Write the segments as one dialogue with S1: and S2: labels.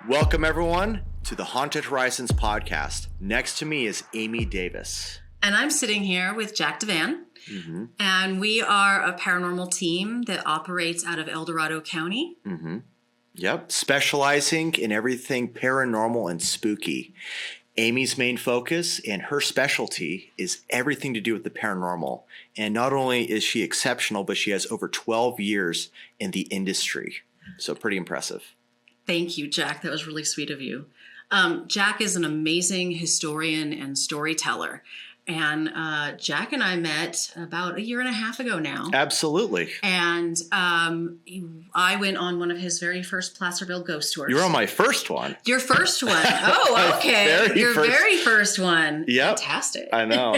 S1: Welcome, everyone, to the Haunted Horizons podcast. Next to me is Amy Davis.
S2: And I'm sitting here with Jack Devan. And we are a paranormal team that operates out of Dorado County.
S1: Yep, specializing in everything paranormal and spooky. Amy's main focus and her specialty is everything to do with the paranormal. And not only is she exceptional, but she has over 12 years in the industry. So pretty impressive.
S2: Thank you, Jack. That was really sweet of you. Jack is an amazing historian and storyteller. And Jack and I met about a year and a half ago now.
S1: Absolutely.
S2: And I went on one of his very first Placerville ghost tours.
S1: You were on my first one.
S2: Your first one. Oh, okay. Very first one.
S1: Yep.
S2: Fantastic.
S1: I know.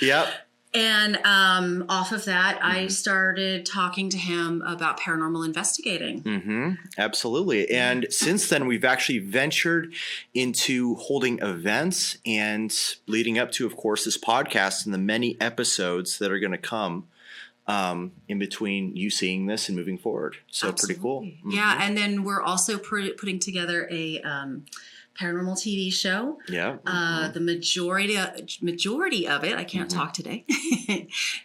S1: Yep.
S2: And off of that, I started talking to him about paranormal investigating.
S1: Absolutely. And since then, we've actually ventured into holding events and leading up to, of course, this podcast and the many episodes that are going to come in between you seeing this and moving forward. So Pretty cool.
S2: Yeah. And then we're also putting together a paranormal TV show.
S1: Yeah.
S2: The majority of it, I can't talk today,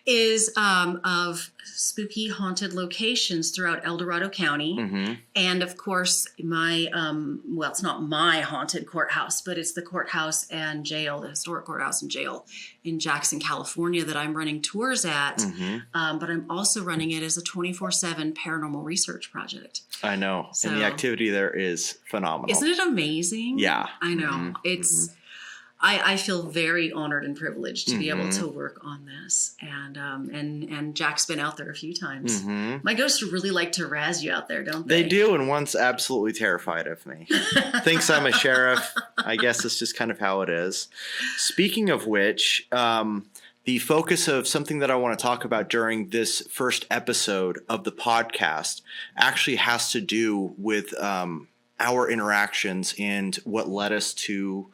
S2: is of spooky haunted locations throughout Dorado County. And of course, my, well, it's not my haunted courthouse, but it's the courthouse and jail, the historic courthouse and jail in Jackson, California that I'm running tours at. But I'm also running it as a 24/7 paranormal research project.
S1: I know. So, and the activity there is phenomenal.
S2: Isn't it amazing?
S1: Yeah.
S2: I know. It's, I feel very honored and privileged to be able to work on this. And Jack's been out there a few times. My ghosts really like to razz you out there, don't they?
S1: They do, and one's absolutely terrified of me. Thinks I'm a sheriff. I guess it's just kind of how it is. Speaking of which, the focus of something that I want to talk about during this first episode of the podcast actually has to do with our interactions and what led us to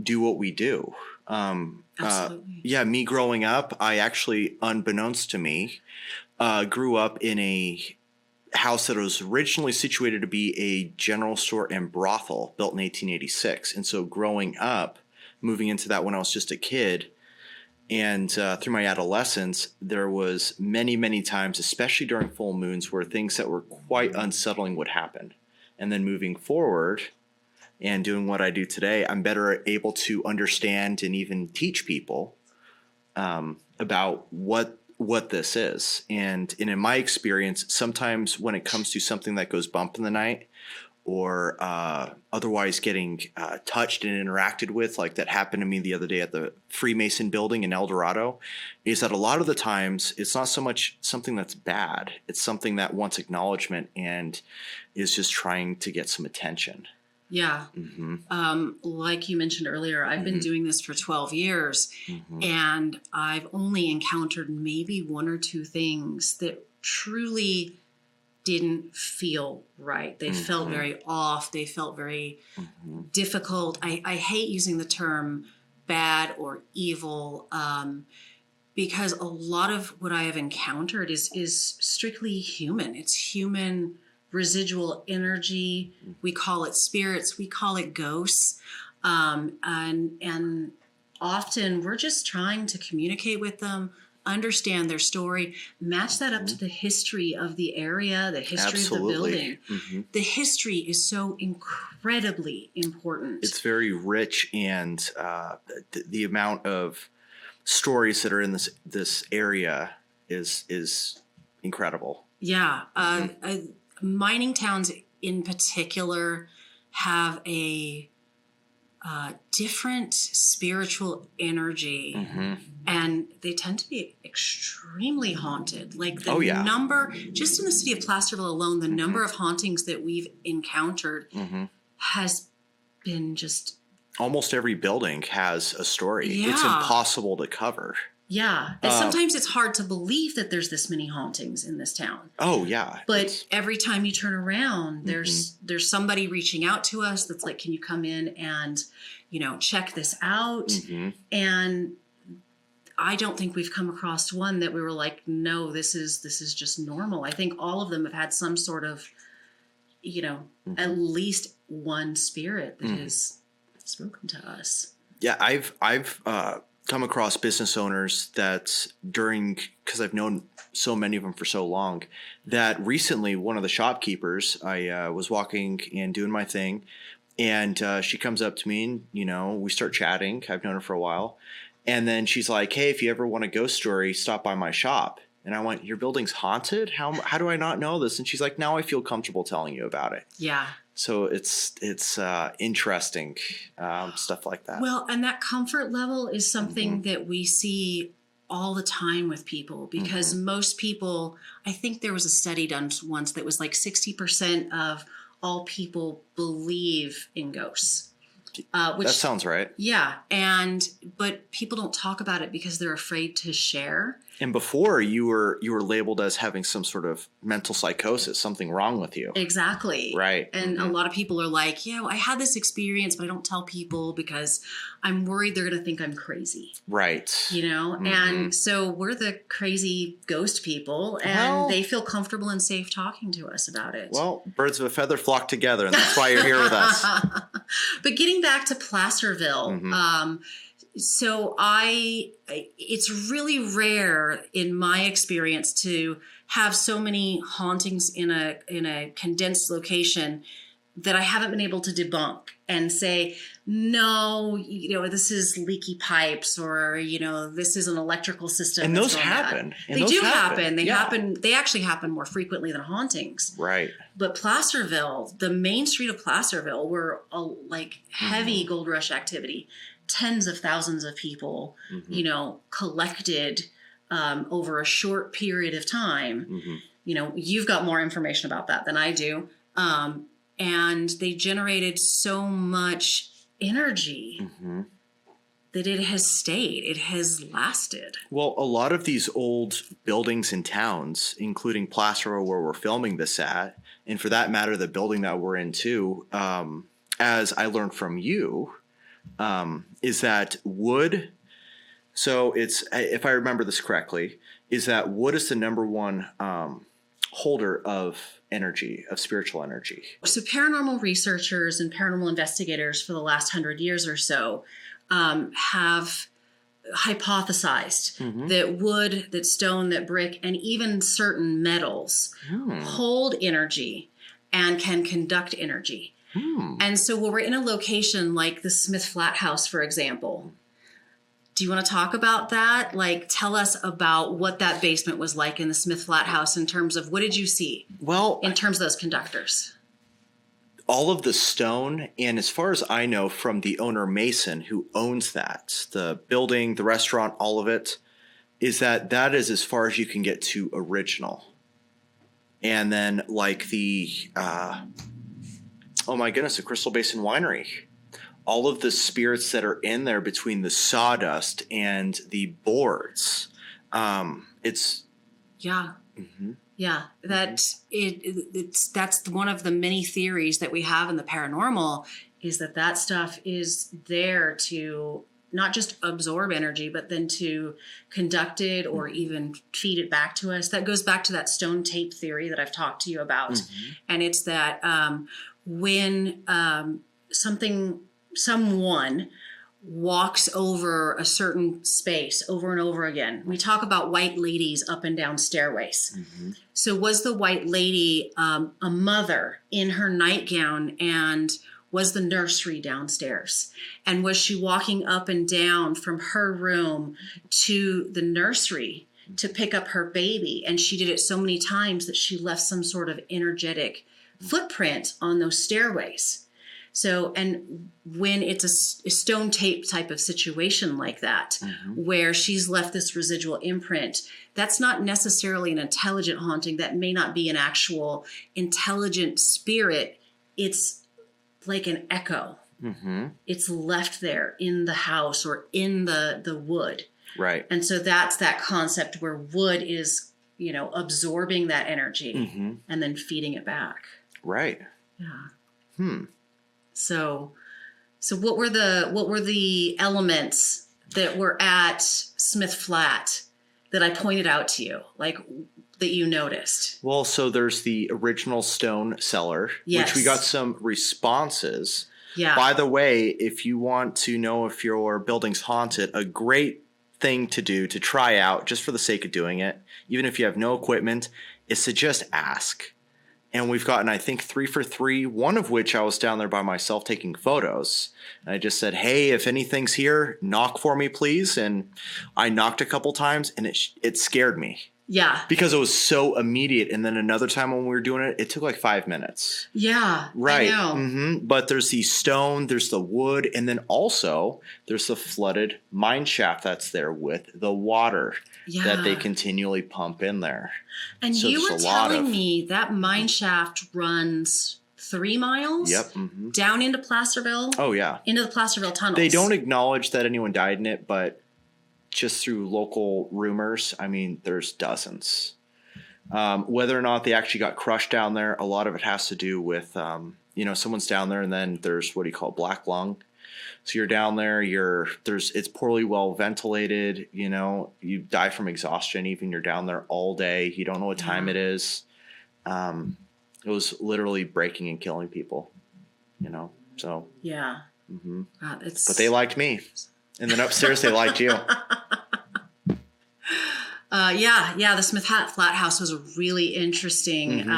S1: do what we do.
S2: Absolutely.
S1: Me growing up, I actually, unbeknownst to me, grew up in a house that was originally situated to be a general store and brothel built in 1886. And so growing up, moving into that when I was just a kid, and through my adolescence, there was many, many times, especially during full moons, where things that were quite unsettling would happen. And then moving forward and doing what I do today, I'm better able to understand and even teach people about what this is. And in my experience, sometimes when it comes to something that goes bump in the night, or otherwise getting touched and interacted with, like that happened to me the other day at the Freemason building in El Dorado, is that a lot of the times it's not so much something that's bad. It's something that wants acknowledgement and is just trying to get some attention.
S2: Yeah. Like you mentioned earlier, I've been doing this for 12 years and I've only encountered maybe one or two things that truly didn't feel right. They felt very off. They felt very difficult. I hate using the term bad or evil because a lot of what I have encountered is strictly human. It's human residual energy. We call it spirits. We call it ghosts. And often we're just trying to communicate with them, understand their story, match that up to the history of the area, the history of the building. The history is so incredibly important.
S1: It's very rich, and the amount of stories that are in this area is incredible.
S2: Yeah. Mining towns in particular have a different spiritual energy, and they tend to be extremely haunted. Like the number, just in the city of Placerville alone, the number of hauntings that we've encountered has been just...
S1: Almost every building has a story.
S2: Yeah.
S1: It's impossible to cover.
S2: Yeah. And sometimes it's hard to believe that there's this many hauntings in this town.
S1: Oh, yeah.
S2: But every time you turn around, there's somebody reaching out to us that's like, can you come in and, check this out? And I don't think we've come across one that we were like, no, this is just normal. I think all of them have had some sort of, at least one spirit that has spoken to us.
S1: Yeah, I've come across business owners that because I've known so many of them for so long, that recently one of the shopkeepers, I was walking and doing my thing, and she comes up to me and, we start chatting. I've known her for a while. And then she's like, hey, if you ever want a ghost story, stop by my shop. And I went, your building's haunted? How do I not know this? And she's like, now I feel comfortable telling you about it.
S2: Yeah.
S1: So it's interesting, stuff like that.
S2: Well, and that comfort level is something that we see all the time with people, because most people, I think there was a study done once that was like 60% of all people believe in ghosts. Which,
S1: that sounds right.
S2: Yeah. But people don't talk about it because they're afraid to share.
S1: And before you were labeled as having some sort of mental psychosis, something wrong with you.
S2: Exactly.
S1: Right.
S2: And a lot of people are like, I had this experience, but I don't tell people because I'm worried they're going to think I'm crazy.
S1: Right.
S2: And so we're the crazy ghost people, and they feel comfortable and safe talking to us about it.
S1: Well, birds of a feather flock together, and that's why you're here with us.
S2: But getting back to Placerville, so it's really rare in my experience to have so many hauntings in a condensed location that I haven't been able to debunk and say, no, this is leaky pipes, or, this is an electrical system.
S1: And those happen.
S2: They do happen. They happen. They actually happen more frequently than hauntings.
S1: Right.
S2: But Placerville, the main street of Placerville, were heavy gold rush activity. Tens of thousands of people, collected over a short period of time. You've got more information about that than I do. And they generated so much energy that it has stayed. It has lasted. Well,
S1: a lot of these old buildings and towns, including Placerville, where we're filming this at, and for that matter, the building that we're in too, as I learned from you, is that wood. So it's, if I remember this correctly, is that wood is the number one holder of energy, of spiritual energy.
S2: So paranormal researchers and paranormal investigators for the last 100 years or so have hypothesized that wood, that stone, that brick, and even certain metals hold energy and can conduct energy. And so when we're in a location like the Smith Flat House, for example, do you want to talk about that? Like, tell us about what that basement was like in the Smith Flat House in terms of what did you see?
S1: Well,
S2: in terms of those conductors.
S1: All of the stone, and as far as I know from the owner Mason, who owns that, the building, the restaurant, all of it, is that is as far as you can get to original. And then like the... oh my goodness, the Crystal Basin Winery. All of the spirits that are in there between the sawdust and the boards. It's...
S2: Yeah. Yeah. That's one of the many theories that we have in the paranormal, is that stuff is there to not just absorb energy, but then to conduct it or even feed it back to us. That goes back to that stone tape theory that I've talked to you about. And it's that when someone walks over a certain space over and over again, we talk about white ladies up and down stairways. So was the white lady a mother in her nightgown, and was the nursery downstairs? And was she walking up and down from her room to the nursery to pick up her baby? And she did it so many times that she left some sort of energetic footprint on those stairways. So, and when it's a stone tape type of situation like that, where she's left this residual imprint, that's not necessarily an intelligent haunting. That may not be an actual intelligent spirit. It's like an echo. It's left there in the house or in the wood.
S1: Right.
S2: And so that's that concept where wood is, absorbing that energy and then feeding it back.
S1: Right.
S2: Yeah. So what were the elements that were at Smith Flat that I pointed out to you? Like, that you noticed?
S1: Well, so there's the original stone cellar,
S2: Yes.
S1: which we got some responses.
S2: Yeah.
S1: By the way, if you want to know if your building's haunted, a great thing to do to try out, just for the sake of doing it, even if you have no equipment, is to just ask. And we've gotten, I think, 3 for 3, one of which I was down there by myself taking photos. And I just said, hey, if anything's here, knock for me, please. And I knocked a couple times, and it scared me.
S2: Yeah.
S1: Because it was so immediate. And then another time when we were doing it, it took like 5 minutes.
S2: Yeah.
S1: Right.
S2: I know.
S1: Mm-hmm. But there's the stone, there's the wood, and then also there's the flooded mine shaft that's there with the water that they continually pump in there.
S2: And
S1: so
S2: you were telling me that mine shaft runs 3 miles down into Placerville.
S1: Oh, yeah.
S2: Into the Placerville tunnels.
S1: They don't acknowledge that anyone died in it, but just through local rumors, I mean, there's dozens. Whether or not they actually got crushed down there, a lot of it has to do with, someone's down there and then there's what do you call black lung. So you're down there, it's poorly well ventilated, you die from exhaustion, even you're down there all day. You don't know what time it is. It was literally breaking and killing people, so.
S2: Yeah.
S1: Mm-hmm.
S2: But
S1: they liked me. And then upstairs, they liked you.
S2: The Smith Flat House was a really interesting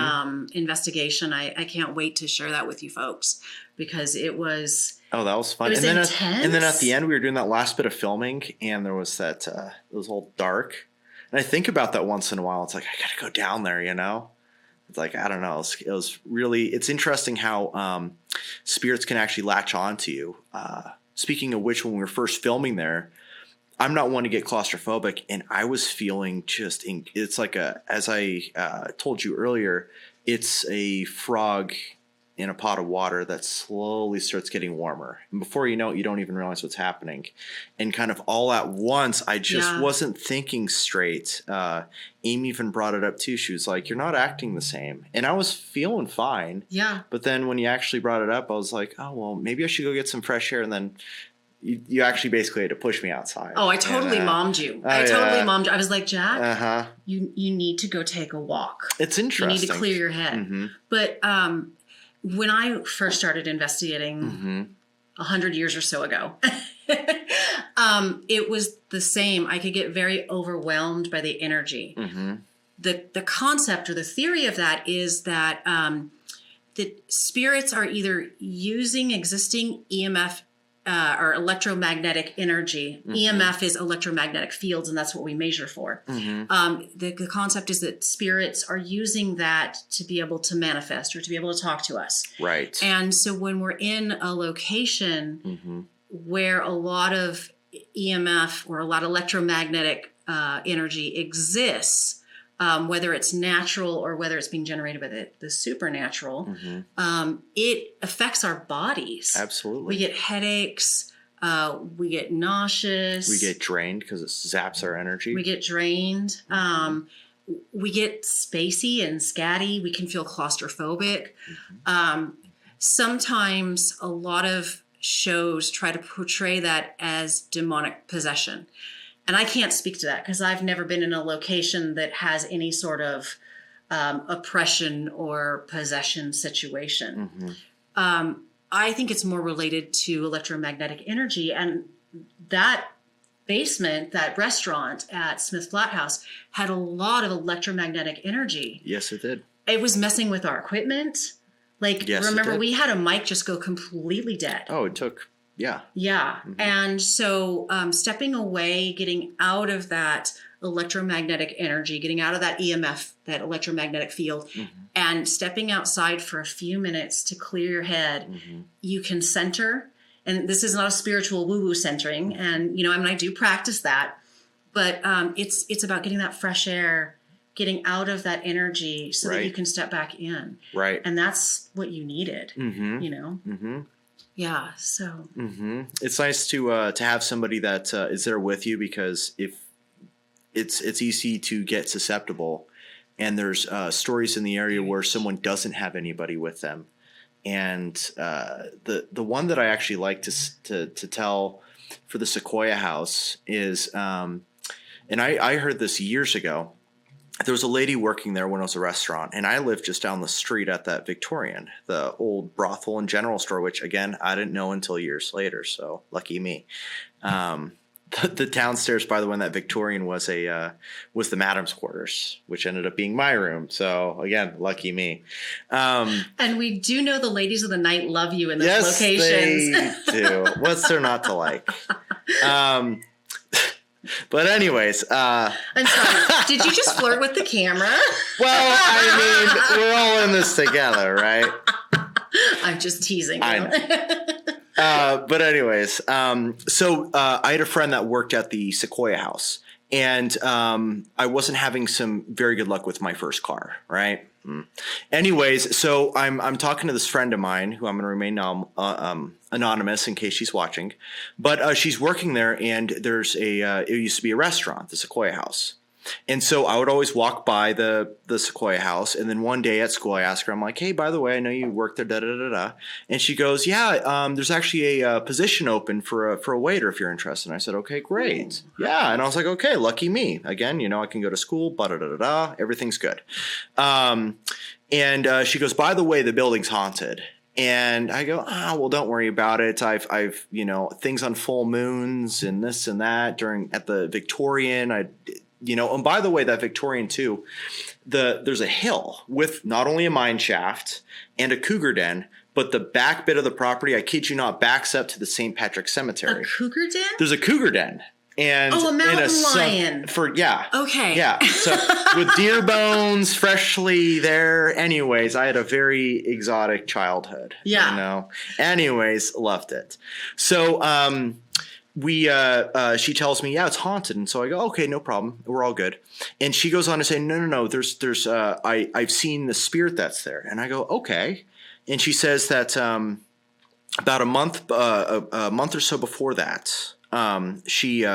S2: investigation. I can't wait to share that with you folks because it was.
S1: Oh, that was fun.
S2: It was intense.
S1: And then at the end, we were doing that last bit of filming, and there was that it was all dark. And I think about that once in a while. It's like I got to go down there, It's like I don't know. It was really. It's interesting how spirits can actually latch on to you. Speaking of which, when we were first filming there, I'm not one to get claustrophobic, and I was feeling it's like as I told you earlier, it's a frog in a pot of water that slowly starts getting warmer. And before you know it, you don't even realize what's happening. And kind of all at once, I just wasn't thinking straight. Amy even brought it up too. She was like, you're not acting the same. And I was feeling fine.
S2: Yeah.
S1: But then when you actually brought it up, I was like, oh, well, maybe I should go get some fresh air. And then you actually basically had to push me outside.
S2: Oh, I totally mommed you. I totally mommed you. I was like, Jack, you need to go take a walk.
S1: It's interesting.
S2: You need to clear your head. Mm-hmm. But when I first started investigating 100 years or so ago, it was the same. I could get very overwhelmed by the energy. Mm-hmm. The concept or the theory of that is that the spirits are either using existing EMF or electromagnetic energy. EMF is electromagnetic fields, and that's what we measure for. The concept is that spirits are using that to be able to manifest or to be able to talk to us.
S1: Right.
S2: And so when we're in a location where a lot of EMF or a lot of electromagnetic energy exists, whether it's natural or whether it's being generated by the supernatural, it affects our bodies.
S1: Absolutely.
S2: We get headaches. We get nauseous.
S1: We get drained because it zaps our energy.
S2: We get drained. We get spacey and scatty. We can feel claustrophobic. Sometimes a lot of shows try to portray that as demonic possession. And I can't speak to that because I've never been in a location that has any sort of oppression or possession situation. I think it's more related to electromagnetic energy. And that basement, that restaurant at Smith Flat House had a lot of electromagnetic energy.
S1: Yes, it did.
S2: It was messing with our equipment. Like,
S1: yes,
S2: remember, we had a mic just go completely dead.
S1: Oh, it took... Yeah.
S2: Yeah. And so stepping away, getting out of that electromagnetic energy, getting out of that EMF, that electromagnetic field, and stepping outside for a few minutes to clear your head, you can center. And this is not a spiritual woo-woo centering. And, I do practice that. But it's about getting that fresh air, getting out of that energy so that you can step back in.
S1: Right.
S2: And that's what you needed, Yeah, so
S1: it's nice to have somebody that is there with you, because if it's easy to get susceptible, and there's stories in the area where someone doesn't have anybody with them, and the one that I actually like to tell for the Sequoia House is, and I heard this years ago. there was a lady working there when it was a restaurant, and I lived just down the street at that Victorian, the old brothel and general store, which again, I didn't know until years later. So lucky me. The downstairs, by the way, in that Victorian was the madam's quarters, which ended up being my room. So again, lucky me.
S2: And we do know the ladies of the night love you in those
S1: Yes,
S2: locations.
S1: they do. What's there not to like? But anyways,
S2: I'm sorry. Did you just flirt with the camera?
S1: well, I mean, we're all in this together, right?
S2: I'm just teasing you.
S1: I know. But anyways, so I had a friend that worked at the Sequoia House, and I wasn't having some very good luck with my first car, right? Anyways, so I'm talking to this friend of mine who I'm going to remain anonymous in case she's watching, but she's working there, and there's it used to be a restaurant, the Sequoia House. And so I would always walk by the Sequoia House, and then one day at school I asked her, I'm like, hey, by the way, I know you work there, da-da-da-da. And she goes, yeah, there's actually a position open for a waiter if you're interested. And I said, okay, great. Yeah. And I was like, okay, lucky me. Again, I can go to school, da-da-da-da, everything's good. And she goes, by the way, the building's haunted. And I go, well, don't worry about it. I've things on full moons and this and that at the Victorian, and by the way, that Victorian too, there's a hill with not only a mine shaft and a cougar den, but the back bit of the property, I kid you not, backs up to the St. Patrick's Cemetery.
S2: A cougar den?
S1: There's a cougar den. And
S2: a mountain lion.
S1: Okay.
S2: Yeah.
S1: Yeah. So with deer bones freshly there. Anyways, I had a very exotic childhood.
S2: Yeah.
S1: Anyways, loved it. So, she tells me, yeah, it's haunted. And so I go, okay, no problem. We're all good. And she goes on to say, no, there's I've seen the spirit that's there. And I go, okay. And she says that, about a month or so before that, she,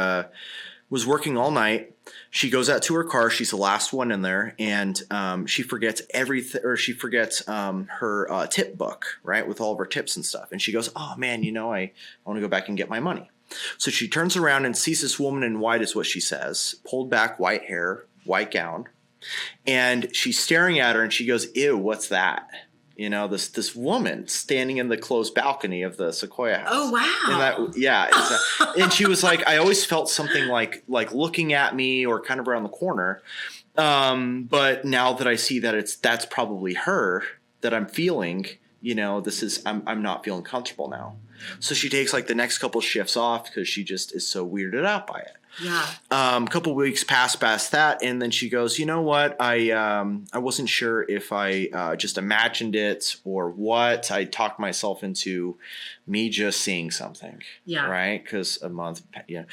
S1: was working all night. She goes out to her car. She's the last one in there, and she forgets everything, or she forgets her tip book, right, with all of her tips and stuff. And she goes, oh man, I want to go back and get my money. So she turns around and sees this woman in white, is what she says, pulled back, white hair, white gown. And she's staring at her, and she goes, ew, what's that? This woman standing in the closed balcony of the Sequoia House.
S2: Oh, wow.
S1: And she was like, I always felt something like looking at me or kind of around the corner. But now that I see that that's probably her that I'm feeling, I'm not feeling comfortable now. So she takes the next couple shifts off because she just is so weirded out by it.
S2: Yeah.
S1: A couple weeks past that, and then she goes, you know what? I wasn't sure if I just imagined it or what. I talked myself into me just seeing something.
S2: Yeah.
S1: Right? Because a month. Yeah.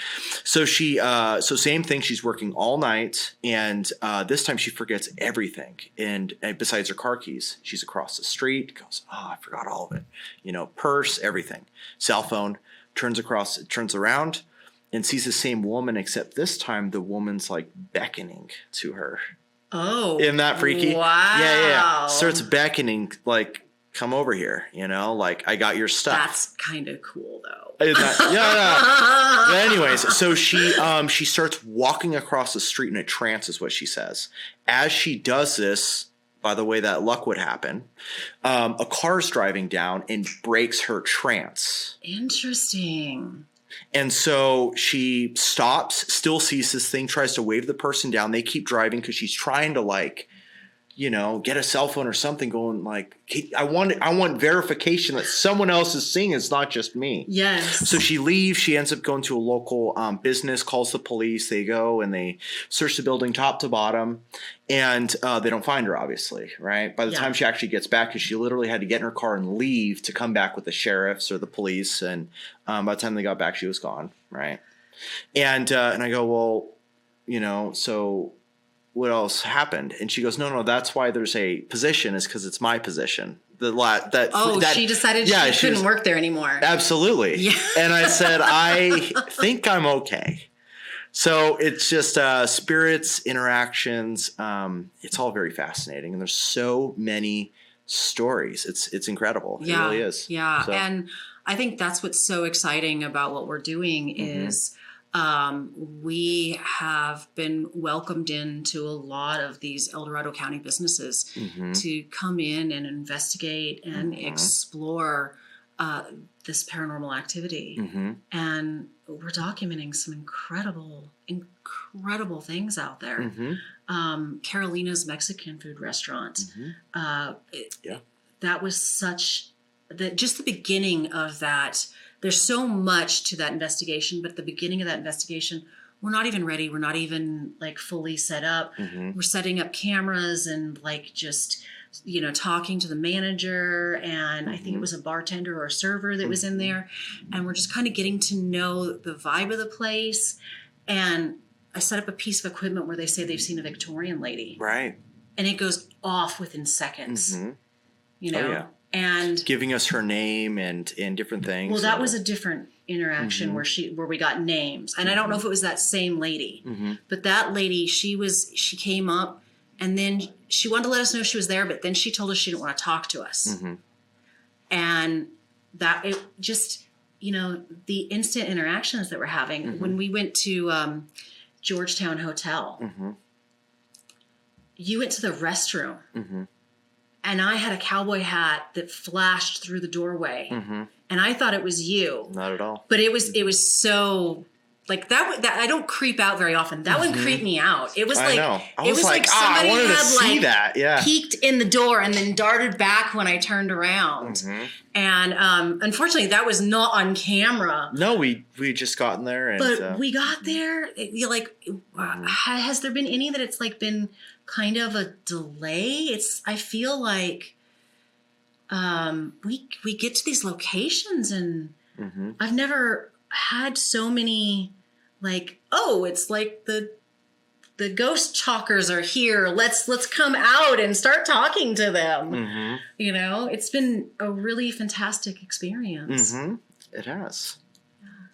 S1: So so same thing. She's working all night, and this time she forgets everything. And besides her car keys, she's across the street. Goes, I forgot all of it. Purse, everything, cell phone. Turns around. And sees the same woman, except this time the woman's beckoning to her.
S2: Oh.
S1: Isn't that freaky?
S2: Wow.
S1: Yeah. Starts beckoning, come over here, I got your stuff.
S2: That's kind of cool, though.
S1: Yeah. But anyways, so she starts walking across the street in a trance, is what she says. As she does this, by the way, that luck would happen, a car's driving down and breaks her trance.
S2: Interesting.
S1: And so she stops, still sees this thing, tries to wave the person down. They keep driving because she's trying to get a cell phone or something going I want verification that someone else is seeing it's not just me.
S2: Yes.
S1: So she leaves. She ends up going to a local business, calls the police. They go and they search the building top to bottom, and they don't find her, obviously, right? By the time she actually gets back, because she literally had to get in her car and leave to come back with the sheriffs or the police, and by the time they got back, she was gone, right? And I go, well, so what else happened? And she goes, no, that's why there's a position, is because it's my position.
S2: She decided she couldn't work there anymore.
S1: Absolutely. Yeah. And I said, I think I'm okay. So it's just spirits, interactions. It's all very fascinating. And there's so many stories. It's incredible. It really is.
S2: Yeah. So. And I think that's what's so exciting about what we're doing is we have been welcomed into a lot of these El Dorado County businesses to come in and investigate and explore this paranormal activity. And we're documenting some incredible things out there. Carolina's Mexican food restaurant. That was just the beginning of that. There's so much to that investigation, but at the beginning of that investigation, we're not even ready. We're not even like fully set up. We're setting up cameras and like just, talking to the manager. And I think it was a bartender or a server that was in there. And we're just kind of getting to know the vibe of the place. And I set up a piece of equipment where they say they've seen a Victorian lady.
S1: Right.
S2: And it goes off within seconds, and
S1: giving us her name and different things.
S2: Well, that was a different interaction where we got names. And I don't know if it was that same lady, but that lady, she came up and then she wanted to let us know she was there, but then she told us she didn't want to talk to us. And that it just, the instant interactions that we're having when we went to Georgetown Hotel, you went to the restroom and I had a cowboy hat that flashed through the doorway and I thought it was you.
S1: Not at all.
S2: But it was so like that I don't creep out very often. That one creeped me out. It was like,
S1: I was like
S2: somebody
S1: I wanted
S2: had
S1: to see that. Yeah.
S2: Peeked in the door and then darted back when I turned around. And unfortunately that was not on camera.
S1: No, we just gotten there and
S2: but we got there. Has there been any that it's like been kind of a delay? I feel like we get to these locations and I've never had so many like, it's like the ghost talkers are here. Let's come out and start talking to them. It's been a really fantastic experience.
S1: It has.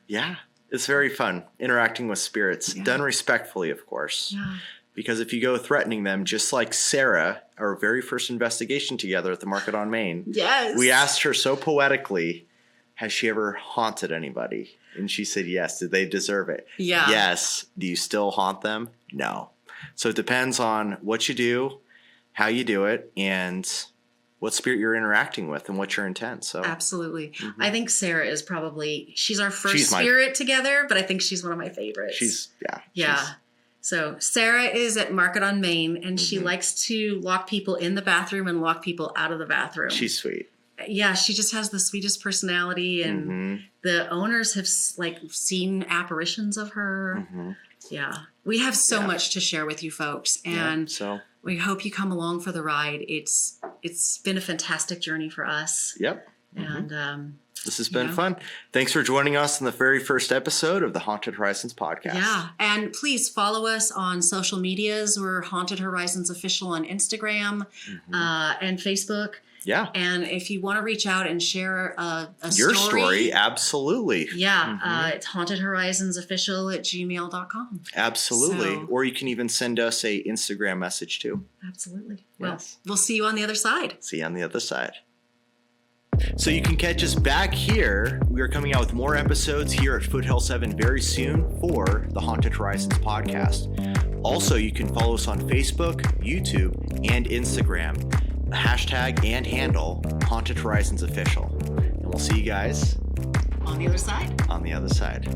S1: Yeah. It's very fun interacting with spirits, done respectfully, of course.
S2: Yeah.
S1: Because if you go threatening them, just like Sarah, our very first investigation together at the Market on Main, we asked her so poetically, has she ever haunted anybody? And she said yes. Did they deserve it?
S2: Yeah.
S1: Yes. Do you still haunt them? No. So it depends on what you do, how you do it, and what spirit you're interacting with and what's your intent. So
S2: absolutely. I think Sarah is she's our first spirit together, but I think she's one of my favorites. So Sarah is at Market on Main, and she likes to lock people in the bathroom and lock people out of the bathroom.
S1: She's sweet.
S2: Yeah, she just has the sweetest personality, and the owners have seen apparitions of her. Yeah, we have so much to share with you folks, and
S1: so
S2: we hope you come along for the ride. It's been a fantastic journey for us. And
S1: this has been fun. Thanks for joining us in the very first episode of the Haunted Horizons podcast.
S2: Yeah, and please follow us on social medias. We're Haunted Horizons Official on Instagram and Facebook.
S1: Yeah.
S2: And if you want to reach out and share
S1: your story, absolutely.
S2: Yeah. It's hauntedhorizonsofficial@gmail.com.
S1: Absolutely. Or you can even send us a Instagram message too.
S2: Absolutely. Well, we'll see you on the other side.
S1: See you on the other side. So you can catch us back here. We are coming out with more episodes here at Foothill 7 very soon for the Haunted Horizons podcast. Also, you can follow us on Facebook, YouTube, and Instagram. The hashtag and handle Haunted Horizons Official. And we'll see you guys
S2: on the other side.
S1: On the other side.